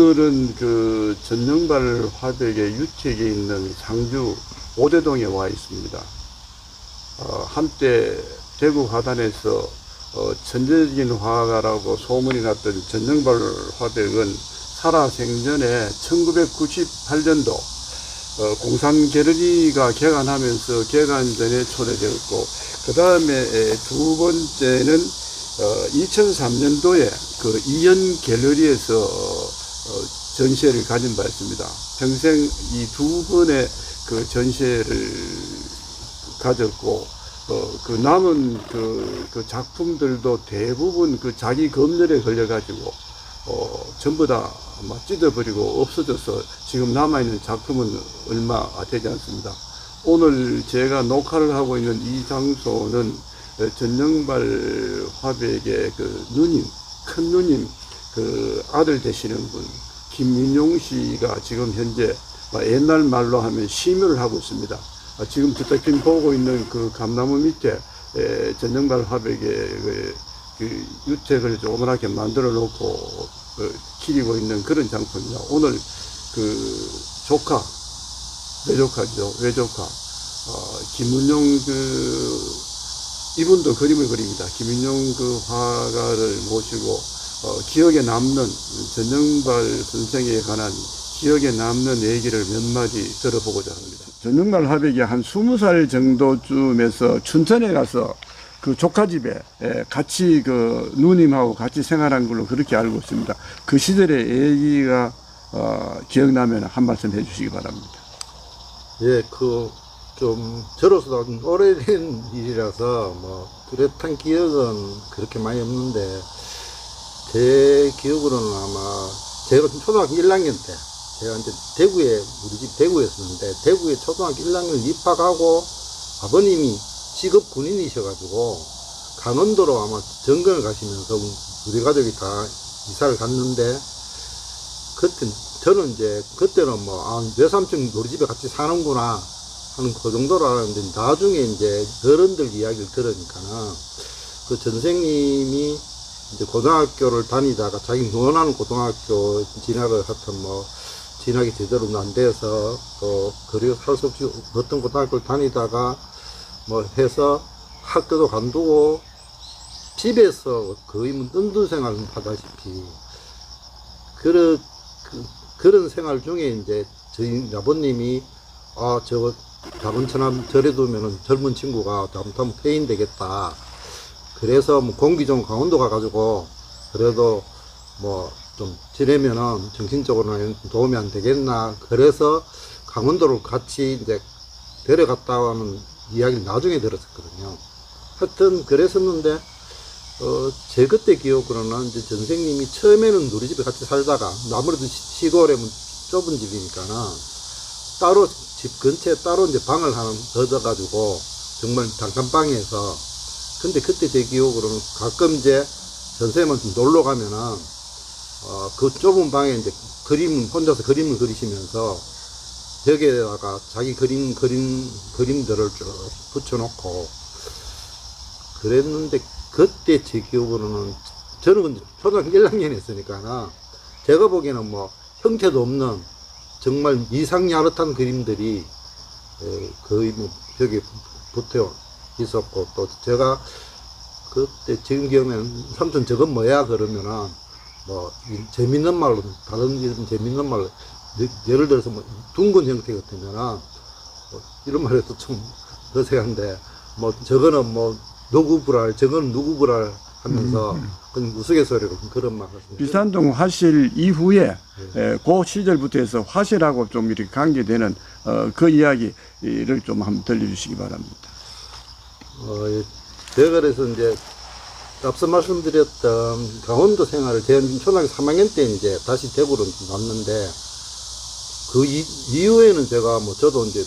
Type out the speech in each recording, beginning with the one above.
오늘은 그 전영발 화백의 유택에 있는 상주 오대동에 와 있습니다. 한때 대구 화단에서 천재적인 화가라고 소문이 났던 전영발 화백은 살아생전에 1998년도 공산 갤러리가 개관하면서 개관 전에 초대되었고, 그 다음에 두 번째는 2003년도에 그 이현 갤러리에서 전시회를 가진 바 있습니다. 평생 이 두 번의 그 전시회를 가졌고, 그 남은 그 작품들도 대부분 그 자기 검열에 걸려가지고 전부 다 찢어버리고 없어져서 지금 남아있는 작품은 얼마 되지 않습니다. 오늘 제가 녹화를 하고 있는 이 장소는 전영발 화백의 그 누님, 큰 누님, 그 아들 되시는 분, 김민용 씨가 지금 현재 옛날 말로 하면 심유를 하고 있습니다. 지금 저쪽 보고 있는 그 감나무 밑에 전영발 화백의 그 유택을 조그맣게 만들어 놓고 기리고 있는 그런 장소입니다. 오늘 그 조카, 외조카, 김은용 이분도 그림을 그립니다. 김인용 그 화가를 모시고 기억에 남는 전영발 선생에 관한 기억에 남는 얘기를 몇 마디 들어보고자 합니다. 전영발 화백이 한 20살 정도쯤에서 춘천에 가서 그 조카 집에 같이 그 누님하고 같이 생활한 걸로 그렇게 알고 있습니다. 그 시절의 얘기가 기억나면 한 말씀 해주시기 바랍니다. 예, 좀 저로서도 오래된 일이라서 뚜렷한 기억은 그렇게 많이 없는데, 제 기억으로는 아마 제가 초등학교 1학년 때 제가 이제 우리 집 대구였었는데, 대구에 초등학교 1학년 입학하고 아버님이 직업 군인이셔가지고 강원도로 아마 정근을 가시면서 우리 가족이 다 이사를 갔는데, 저는 이제 그때는 외삼촌 우리 집에 같이 사는구나 하는 그 정도로 알았는데, 나중에 이제 어른들 이야기를 들으니까는 그 전생님이 이제 고등학교를 다니다가 자기 원하는 고등학교 진학을 하여튼 진학이 제대로 안 돼서 또 그리고 할 수 없이 어떤 고등학교를 다니다가 해서 학교도 관두고 집에서 거의 뜬둔 생활을 하다시피 그런 생활 중에 이제 저희 아버님이 저거 작은 천암 절에 두면은 젊은 친구가 잘못하면 폐인 되겠다. 그래서 공기 좋은 강원도 가가지고 그래도 좀 지내면은 정신적으로는 도움이 안 되겠나. 그래서 강원도를 같이 이제 데려갔다 하는 이야기를 나중에 들었었거든요. 하여튼 그랬었는데, 제 그때 기억으로는 이제 전생님이 처음에는 우리 집에 같이 살다가 아무래도 시골에 좁은 집이니까는 따로 집 근처에 따로 이제 방을 하나 얻어가지고 정말 단칸방에서, 근데 그때 제 기억으로는 가끔 이제 전생님한테 놀러 가면은 그 좁은 방에 이제 혼자서 그림을 그리시면서 벽에다가 자기 그림들을 쭉 붙여놓고 그랬는데, 그때 제 기억으로는 저는 근데 초등학교 1학년 했으니까 제가 보기에는 형태도 없는 정말 이상야릇한 그림들이 거의 벽에 붙어 있었고, 또 제가 그때 지금 기억에는 삼촌 저건 뭐야 그러면은 재밌는 말로, 다른 이름 재밌는 말로, 예를 들어서 둥근 형태 같으면은 이런 말해도 좀 어색한데 저거는 누구불알, 저거는 누구불알 하면서 그냥 우스갯소리로 그런 말 같습니다. 비산동 화실 이후에 그 시절부터 해서 화실하고 좀 이렇게 관계되는 그 이야기를 좀 한번 들려주시기 바랍니다. 제가 그래서 이제 앞서 말씀드렸던 강원도 생활을 제가 초등학교 3학년 때 이제 다시 대구로 왔는데, 그 이후에는 제가 저도 이제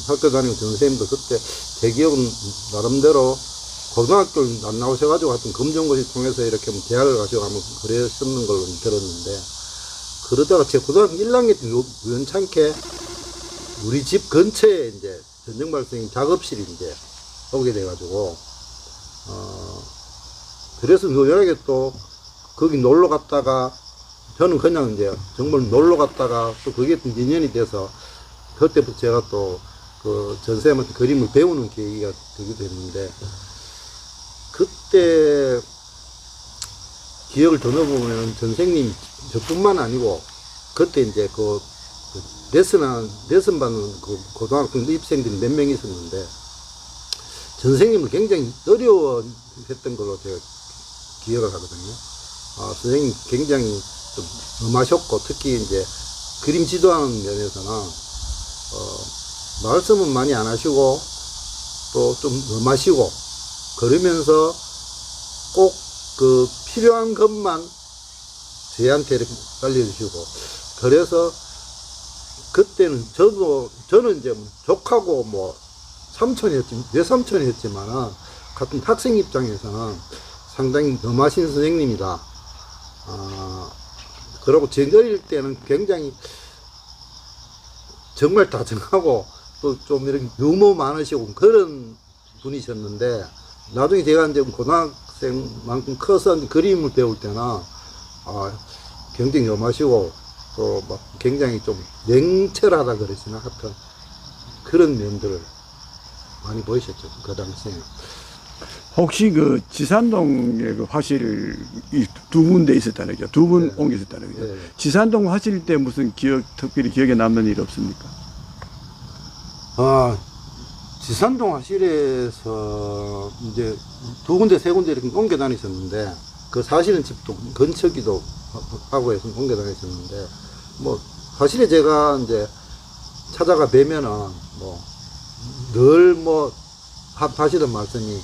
학교 다니고 전선생님도 그때 제 기억은 나름대로 고등학교를 안 나오셔가지고 하여튼 검정고시 통해서 이렇게 대학을 가시고 하면 그랬었는 걸로 들었는데, 그러다가 제 고등학교 1학년 때 우연찮게 우리 집 근처에 이제 전영발 선생님 작업실이 이제 오게 돼가지고, 그래서 우연하게 또 거기 놀러 갔다가 저는 그냥 이제 정말 놀러 갔다가 또 그게 또 인연이 돼서 그때부터 제가 또 그 전쌤한테 그림을 배우는 계기가 되게 됐는데 그때 기억을 더 넣어보면 전생님 저뿐만 아니고 그때 이제 그 레슨 받는 그 고등학교 입생들이 몇 명 있었는데 전생님을 굉장히 어려워했던 걸로 제가 기억을 하거든요. 선생님 굉장히 좀 엄하셨고 특히 이제 그림 지도하는 면에서는 말씀은 많이 안 하시고 또 좀 엄하시고 그러면서 꼭 그 필요한 것만 저희한테 이렇게 알려주시고 그래서 그때는 저는 이제 족하고 뭐 외삼촌이었지만은 같은 학생 입장에서는 상당히 엄하신 선생님이다. 그러고 제 어릴 때는 굉장히 정말 다정하고 또 좀 이렇게 유머 많으시고 그런 분이셨는데 나중에 제가 이제 고등학생만큼 커서 그림을 배울 때는 굉장히 엄하시고 또 막 굉장히 좀 냉철하다 그러시나 하여튼 그런 면들을 많이 보이셨죠 그 당시에는. 혹시 그 지산동에 그 화실 두 군데 있었다는 거죠? 두 분 네. 옮겨 있었다는 거죠? 네. 지산동 화실 때 무슨 특별히 기억에 남는 일 없습니까? 지산동 화실에서 이제 두 군데 세 군데 이렇게 옮겨 다니셨는데 그 사실은 집도 근처기도 하고 해서 옮겨 다니셨는데 뭐 화실에 제가 이제 찾아가 뵈면은 뭐 늘 뭐 하시던 말씀이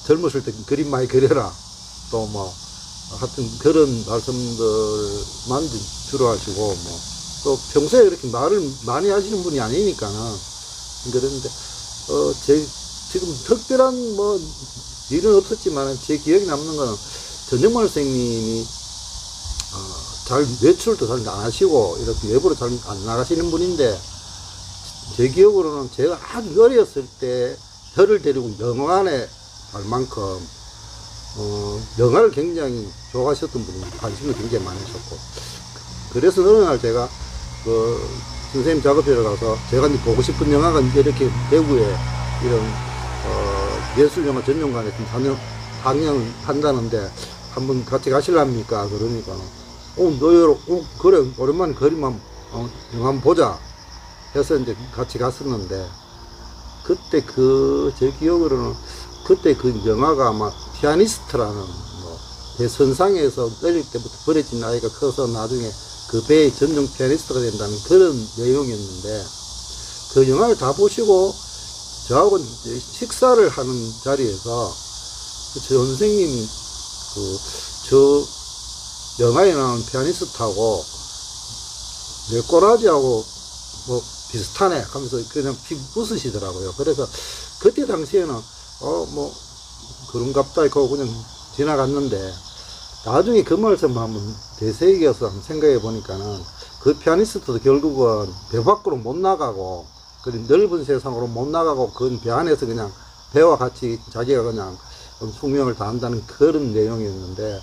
젊었을 때 그림 많이 그려라 또 뭐 하여튼 그런 말씀들만 주로 하시고 뭐 또 평소에 그렇게 말을 많이 하시는 분이 아니니까는 그런데 지금 특별한 뭐 일은 없었지만 제 기억에 남는 거는 전정만 선생님이 잘 외출도 잘 안 하시고 이렇게 외부로 잘 안 나가시는 분인데 제 기억으로는 제가 아주 어렸을 때 저를 데리고 영화관에 갈 만큼 영화를 굉장히 좋아하셨던 분이 관심도 굉장히 많으셨고 그래서 어느 날 제가 그 선생님 작업실에 가서 제가 이제 보고 싶은 영화가 이렇게 대구에 이런 예술영화 전용관에 방영한다는데 한번 같이 가실랍니까? 그러니까 그래 오랜만에 그림 영화 한번 보자 해서 이제 같이 갔었는데 그때 제 기억으로는 그때 그 영화가 아마 피아니스트라는 뭐 대선상에서 어릴 때부터 버려진 아이가 커서 나중에 그 배의 전용 피아니스트가 된다는 그런 내용이었는데 그 영화를 다 보시고 저하고 이제 식사를 하는 자리에서 저 선생님이 저 영화에 나오는 피아니스트하고 내 꼬라지하고 뭐 비슷하네 하면서 그냥 웃으시더라고요. 그래서 그때 당시에는 뭐 그런갑다 하고 그냥 지나갔는데 나중에 그 말씀 한번 되새겨서 한번 생각해 보니까는 그 피아니스트도 결국은 배 밖으로 못 나가고 그 넓은 세상으로 못 나가고 그 배 안에서 그냥 배와 같이 자기가 그냥 숙명을 다한다는 그런 내용이었는데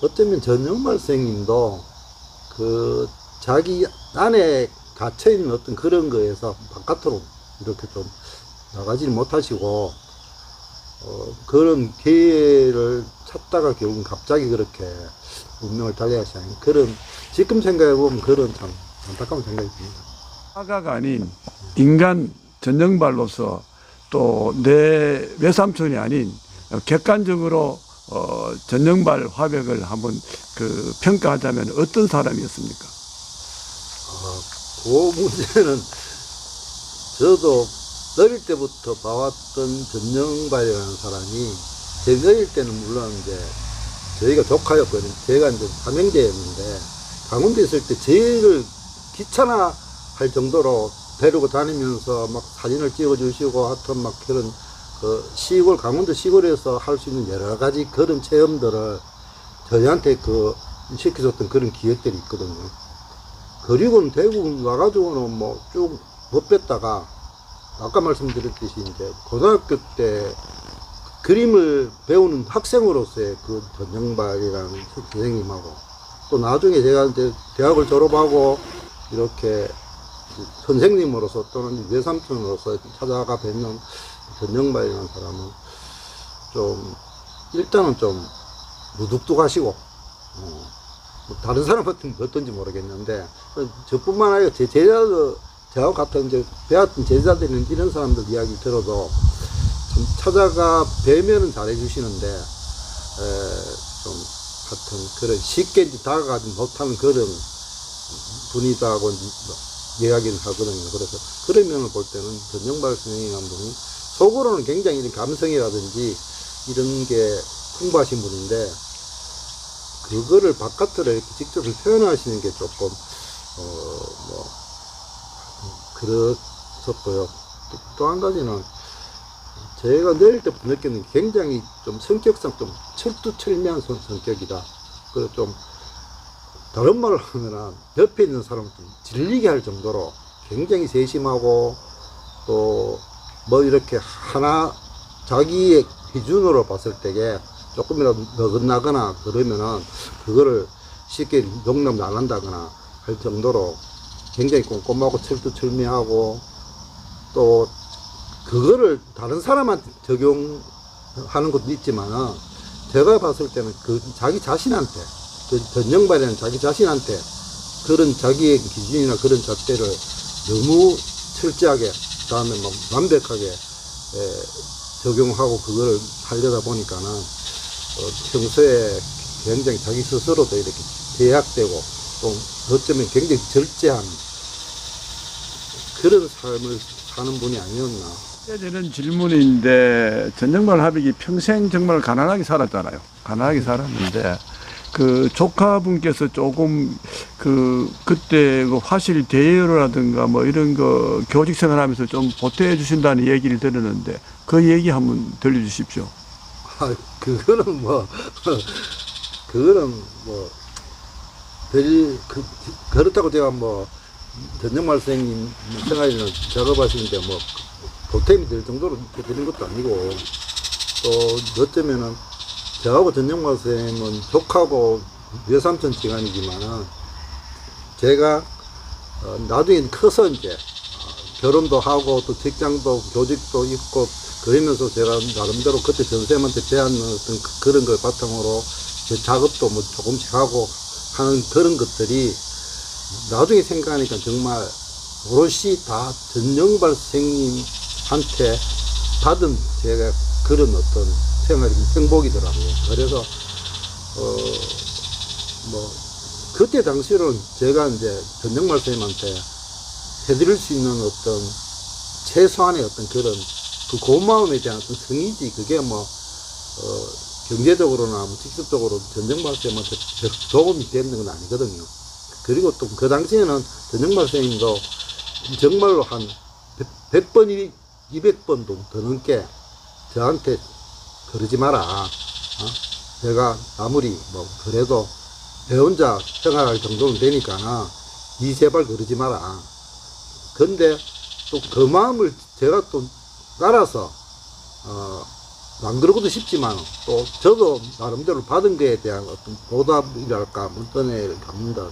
어쩌면 전영말 선생님도 그 자기 안에 갇혀있는 어떤 그런 거에서 바깥으로 이렇게 좀 나가지 못하시고 그런 기회를 찾다가 결국은 갑자기 그렇게 운명을 달리하시는 그런 지금 생각해보면 그런 참 안타까운 생각이 듭니다. 화가가 아닌 인간 전정발로서 또 내 외삼촌이 아닌 객관적으로 전정발 화백을 한번 그 평가하자면 어떤 사람이었습니까? 그 문제는 저도 어릴 때부터 봐왔던 전정발이라는 사람이 제 어릴 때는 물론 이제 저희가 조카였거든요. 제가 이제 삼형제였는데 강원도에 있을 때 제일 귀찮아할 정도로 데리고 다니면서 막 사진을 찍어주시고 하여튼 막 그런 그 시골 강원도 시골에서 할 수 있는 여러 가지 그런 체험들을 저희한테 시켜줬던 그런 기억들이 있거든요. 그리고는 대구 와가지고는 뭐 쭉 못 뵀다가 아까 말씀드렸듯이 이제 고등학교 때 그림을 배우는 학생으로서의 그 전정발이라는 선생님하고 또 나중에 제가 이제 대학을 졸업하고 이렇게 선생님으로서 또는 외삼촌으로서 찾아가 뵙는 전영발이라는 사람은 좀 일단은 좀 무뚝뚝하시고 뭐 다른 사람 같으면 어떤지 모르겠는데 저뿐만 아니라 제 제자들 저하고 같은 이제 배웠던 제자들은 이런 사람들 이야기 들어도 참 찾아가 뵈면은 잘해주시는데 좀 하여튼 그런 쉽게 이제 다가가지 못하는 그런 분이다고 이야기를 하거든요. 그래서 그런 면을 볼 때는 전영발 선생님이라는 분이 속으로는 굉장히 이런 감성이라든지 이런 게 풍부하신 분인데 그거를 바깥으로 이렇게 직접 표현하시는 게 조금 뭐 그렇었고요. 또 한 가지는 제가 내릴 때부터 느끼는 게 굉장히 좀 성격상 좀 철두철미한 성격이다. 그래서 좀 다른 말을 하면은 옆에 있는 사람을 좀 질리게 할 정도로 굉장히 세심하고 또 뭐 이렇게 하나 자기의 기준으로 봤을 때에 조금이라도 너긋나거나 그러면은 그거를 쉽게 용납 안 한다거나 할 정도로 굉장히 꼼꼼하고 철두철미하고 또 그거를 다른 사람한테 적용하는 것도 있지만은 제가 봤을 때는 그 자기 자신한테 그 전영발이라는 자기 자신한테 그런 자기의 기준이나 그런 잣대를 너무 철저하게 그다음에 막 완벽하게 적용하고 그걸 하려다 보니까는 평소에 굉장히 자기 스스로도 이렇게 제약되고 또 어쩌면 굉장히 절제한 그런 삶을 사는 분이 아니었나. 해야 되는 질문인데 전영발 하백이 평생 정말 가난하게 살았잖아요. 가난하게 살았는데 그 조카분께서 조금 그때 그 화실 대여라든가 뭐 이런 거 교직 생활하면서 좀 보태해 주신다는 얘기를 들었는데 그 얘기 한번 들려주십시오. 그거는 뭐 그거는 뭐 그렇다고 제가 뭐 전영말 선생님 생활이나 작업하시는데 뭐 보탬이 될 정도로 드린 것도 아니고 또 어쩌면은 저하고 전영말 선생님은 조카고 외삼촌 지간이지만은 제가 나중에 커서 이제 결혼도 하고 또 직장도 교직도 있고 그러면서 제가 나름대로 그때 전쌤한테 배웠는 어떤 그런 걸 바탕으로 제 작업도 뭐 조금씩 하고 하는 그런 것들이 나중에 생각하니까 정말 오롯이 다 전영발 선생님한테 받은 제가 그런 어떤 생활이 행복이더라고요. 그래서 뭐 그때 당시로는 제가 이제 전영발 선생님한테 해드릴 수 있는 어떤 최소한의 어떤 그런 그 고마움에 대한 어떤 성의지 그게 뭐 경제적으로나 뭐 직접적으로 전영발 선생님한테 도움이 되는 건 아니거든요. 그리고 또 그 당시에는 전영발 선생님도 정말로 한 100번, 200번도 더 넘게 저한테 그러지 마라. 내가 아무리 뭐 그래도 배운자 생활할 정도는 되니까 이 제발 그러지 마라. 근데 또 그 마음을 제가 또 따라서 안 그러고도 싶지만 또 저도 나름대로 받은 거에 대한 어떤 보답이랄까 어떤 애를 갚는다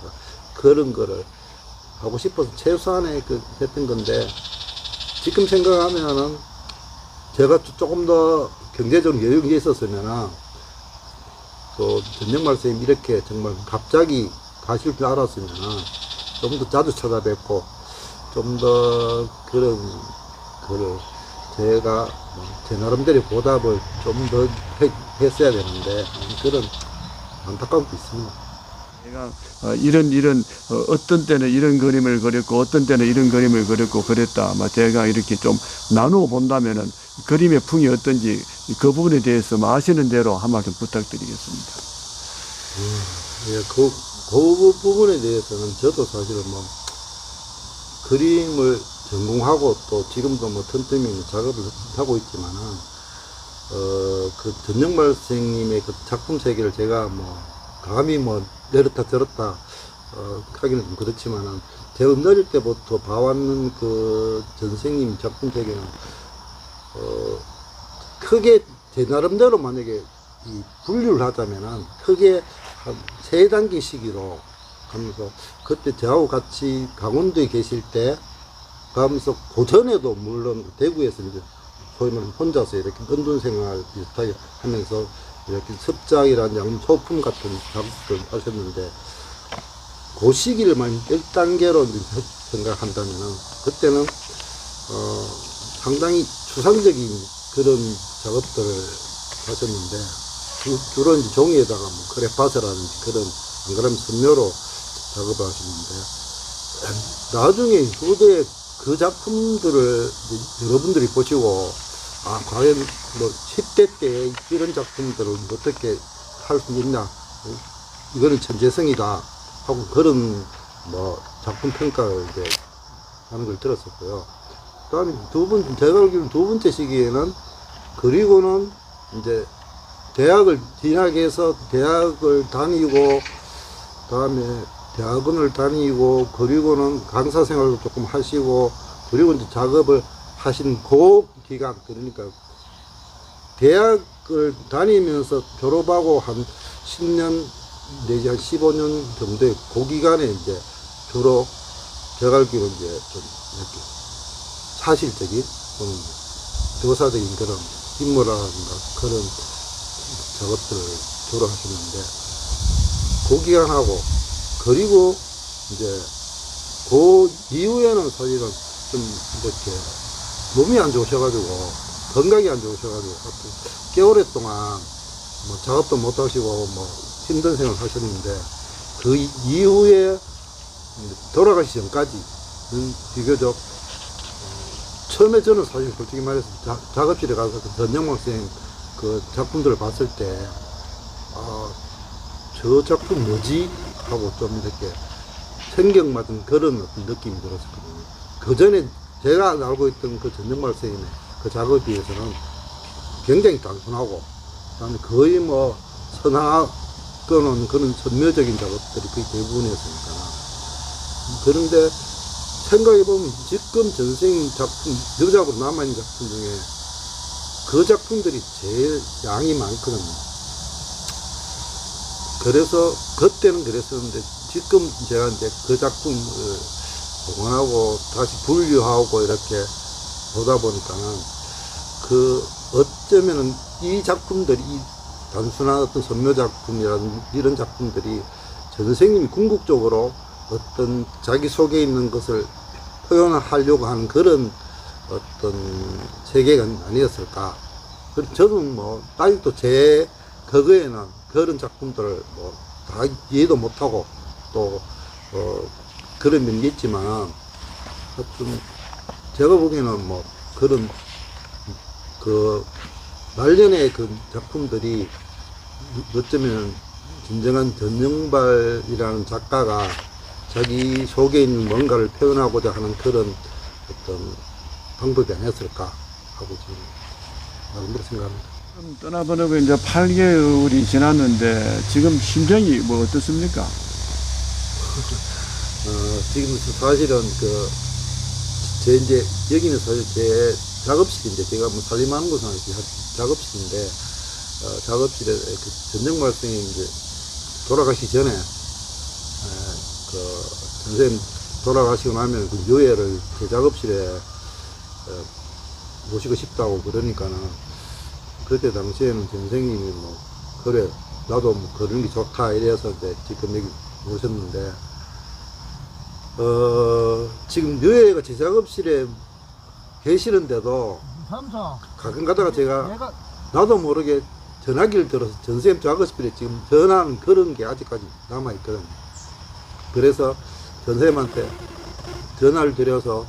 그런 거를 하고 싶어서 최소한의 했던 건데 지금 생각하면은 제가 조금 더 경제적으로 여유가 있었으면은 또 전영말 선생님 이렇게 정말 갑자기 가실 줄 알았으면은 좀 더 자주 찾아뵙고 좀 더 그런 거를 제가 제 나름대로 보답을 좀 더 했어야 되는데 그런 안타까움도 있습니다. 제가 이런 어떤 때는 이런 그림을 그렸고 어떤 때는 이런 그림을 그렸고 그랬다. 제가 이렇게 좀 나누어 본다면은 그림의 풍이 어떤지 그 부분에 대해서 아시는 대로 한 말 좀 부탁드리겠습니다. 예, 그 부분에 대해서는 저도 사실은 뭐 그림을 전공하고 또 지금도 뭐 틈틈이 작업을 하고 있지만은 그 전영발 선생님의 그 작품 세계를 제가 뭐 감히 뭐 내렸다 저렸다 하기는 좀 그렇지만은 제가 어릴 때부터 봐왔는 그 선생님 작품 세계는 크게 제 나름대로 만약에 이 분류를 하자면은 크게 한 3단계 시기로 가면서 그때 저하고 같이 강원도에 계실 때 가면서 고전에도 물론 대구에서 이제 소위 말하는 혼자서 이렇게 은둔 생활 비슷하게 하면서 이렇게 습작이라는 양 소품 같은 작업들을 하셨는데 그 시기를만 1단계로 생각한다면은 그때는 상당히 추상적인 그런 작업들을 하셨는데 주로 이제 종이에다가 뭐 크레파스라든지 그런 안 그러면 선묘로 작업을 하시는데 나중에 후대에 그 작품들을 여러분들이 보시고 아 과연 뭐 10대 때 이런 작품들을 어떻게 할 수 있냐 이거는 천재성이다 하고 그런 뭐 작품 평가를 이제 하는 걸 들었었고요. 그다음에 제가 알기로는 2번째 시기에는 그리고는 이제 대학을 진학해서 대학을 다니고 그다음에 대학원을 다니고 그리고는 강사 생활도 조금 하시고 그리고 이제 작업을 하신 그 기간 그러니까 대학을 다니면서 졸업하고 한 10년 내지 한 15년 정도의 그 기간에 이제 주로 제가 알기로 이제 좀 이렇게 사실적인 교사적인 그런 인물이라든가 그런 작업들을 주로 하셨는데 그 기간하고 그리고 이제 그 이후에는 사실은 좀 이렇게 몸이 안 좋으셔가지고 건강이 안 좋으셔가지고 꽤 오랫동안 뭐 작업도 못 하시고 뭐 힘든 생활을 하셨는데 그 이후에 돌아가시기 전까지는 비교적 처음에 저는 사실 솔직히 말해서 작업실에 가서 그 전영만 선생님 그 작품들을 봤을 때 저 작품 뭐지? 하고 좀 이렇게 생경맞은 그런 어떤 느낌이 들었었거든요. 그 전에 제가 알고 있던 그 전영만 선생님의 그 작업에 비해서는 굉장히 단순하고 그다음에 거의 뭐 선화 또는 그런 선묘적인 작업들이 거의 대부분이었으니까 그런데 생각해보면 지금 전 선생님 작품 여작으로 남아있는 작품 중에 그 작품들이 제일 양이 많거든요. 그래서 그때는 그랬었는데 지금 제가 이제 그 작품을 복원하고 다시 분류하고 이렇게 보다 보니까는 그 어쩌면은 이 작품들이 이 단순한 어떤 선묘 작품이라는 이런 작품들이 전 선생님이 궁극적으로 어떤 자기 속에 있는 것을 표현하려고 하는 그런 어떤 세계관 아니었을까. 그래서 저는 뭐 아직도 제 그거에는 그런 작품들을 뭐 다 이해도 못하고 또 그런 면이 있지만 하여튼 제가 보기에는 뭐 그런 그 말년의 그 작품들이 어쩌면 진정한 전영발이라는 작가가 자기 속에 있는 뭔가를 표현하고자 하는 그런 어떤 방법이 아니었을까 하고 지금 나름대로 생각합니다. 떠나보내고 이제 8개월이 지났는데 지금 심정이 뭐 어떻습니까? 지금 사실은 제 이제 여기는 사실 제 작업실인데 제가 뭐 살림하는 곳은 아니고 작업실인데 작업실에 그 전정말 선생님 이제 돌아가시기 전에 그 선생님 돌아가시고 나면 그 유해를 제 작업실에 모시고 싶다고 그러니까는 그때 당시에는 선생님이 뭐 그래 나도 뭐 그런 게 좋다 이래서 이제 지금 여기 오셨는데 지금 유해가 제 작업실에 계시는데도 가끔 가다가 제가 나도 모르게 전화기를 들어서 전 선생님 작업실에 지금 전화하는 그런 게 아직까지 남아있거든요. 그래서 전 선생님한테 전화를 드려서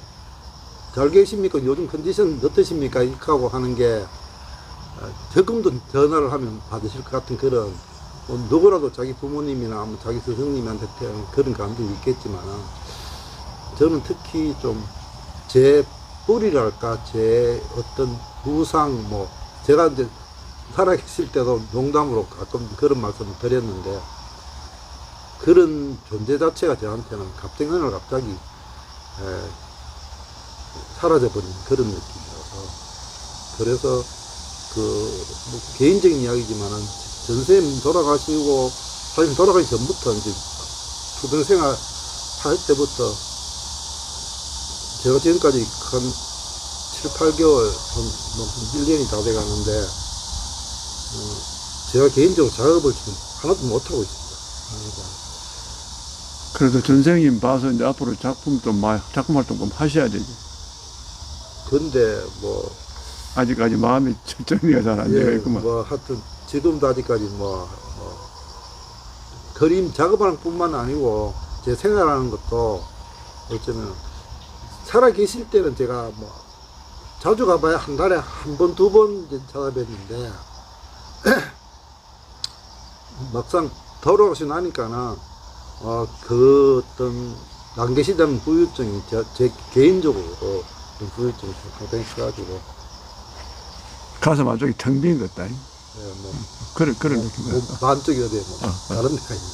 잘 계십니까? 요즘 컨디션 어떠십니까? 이렇게 하고 하는 게 조금도 전화를 하면 받으실 것 같은 그런 누구라도 자기 부모님이나 뭐 자기 스승님한테 그런 감정이 있겠지만 저는 특히 좀 제 뿌리랄까 제 어떤 우상 뭐 제가 이제 살아계실 때도 농담으로 가끔 그런 말씀을 드렸는데 그런 존재 자체가 저한테는 갑자기 어느 날 갑자기 사라져버린 그런 느낌이라서 그래서 뭐 개인적인 이야기지만은 전 선생님 돌아가시고 사장님 돌아가기 전부터 이제 투병 생활 할 때부터 제가 지금까지 한 7, 8개월, 한 1년이 다 돼 가는데, 제가 개인적으로 작업을 지금 하나도 못하고 있습니다. 그래도 전생님 봐서 이제 앞으로 작품도 작품 활동 좀 하셔야 되지. 근데 뭐, 아직까지 마음이 정리가 잘 안 되어 있구만. 뭐 하여튼 지금도 아직까지 그림 작업하는 뿐만 아니고 제 생활하는 것도 어쩌면 살아 계실 때는 제가 뭐 자주 가봐야 한 달에 한 번, 두 번 찾아뵀는데 막상 돌아가시고 나니까는 그 어떤 안 계시다는 후유증이 제 개인적으로 좀 후유증이 상당히 커가지고 가슴 안쪽이 텅 빈 것 같다. 뭐 그런 느낌이야. 반쪽이 어디에 뭐 다른 데가 있는